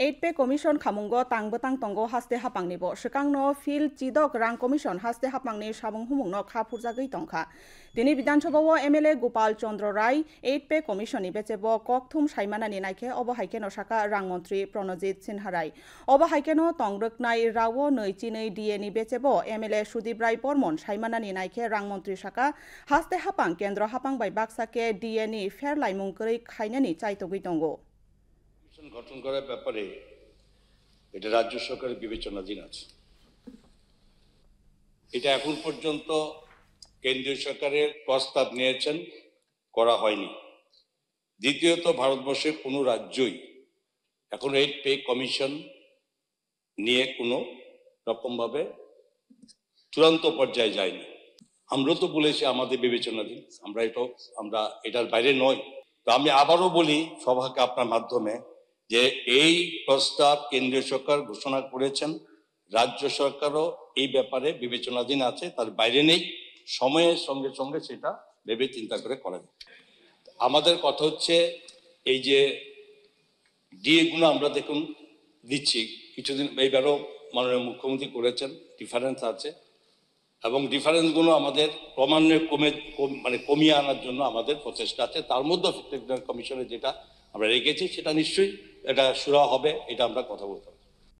8 पे commission खामुंगो तांगबतां तंगो हास्ते हापांगनिबो सिकांनो fill चिदक रां commission हास्ते हापांगनि साबुं हुमुंनो खाफुरजागै तंखा दिनै विधानसभाओ एमएलए गोपाल चंद्र राय 8 पे कमिशननि बेचेबो ककथुम साइमानानि नायखे अबहायकेनो साका रां मंत्री प्रणजित सिन्हा राय अबहायकेनो तंग्रकनाय रावो नैचिनै डीएनि बेचेबो एमएलए सुदीप राय बर्मन साइमानानि नायखे रां मंत्री साका हास्ते हापां केंद्र हापां बाय बाक्साके डीएनि फेर लाइमुंकरै खायनानि चाइतगै दंगो গঠন করার ব্যাপারে এটা রাজ্য সরকারের বিবেচনাধীন আছে। এটা এখন পর্যন্ত কেন্দ্রীয় সরকারের প্রস্তাব নিয়েছেন, করা হয়নি। দ্বিতীয়ত ভারতবর্ষের কোনো রাজ্যই এখন 8 পে কমিশন নিয়ে কোনো রকমভাবে চূড়ান্ত পর্যায়ে যায়নি। আমরা তো বলেছি আমাদের বিবেচনাধীন, আমরা এটার বাইরে নয়। তো আমি আবারও বলি সভাকে আপনার মাধ্যমে যে এই প্রস্তাব কেন্দ্রীয় সরকার ঘোষণা করেছেন, রাজ্য সরকারও এই ব্যাপারে বিবেচনাধীন আছে, তার বাইরে নেই। সময়ের সঙ্গে সঙ্গে সেটা ভেবে চিন্তা করে করা যায়। আমাদের কথা হচ্ছে এই যে ডিএ গুলো আমরা দেখুন দিচ্ছি, কিছুদিন এইবারও মাননীয় মুখ্যমন্ত্রী করেছেন, ডিফারেন্স আছে এবং ডিফারেন্সগুলো আমাদের ক্রমান্বয়ে কমিয়ে আনার জন্য আমাদের প্রচেষ্টা আছে। তার মধ্যে কমিশনে যেটা আমরা রেখেছি সেটা নিশ্চয়ই এটা সুরা হবে, এটা আমরা কথা বলতে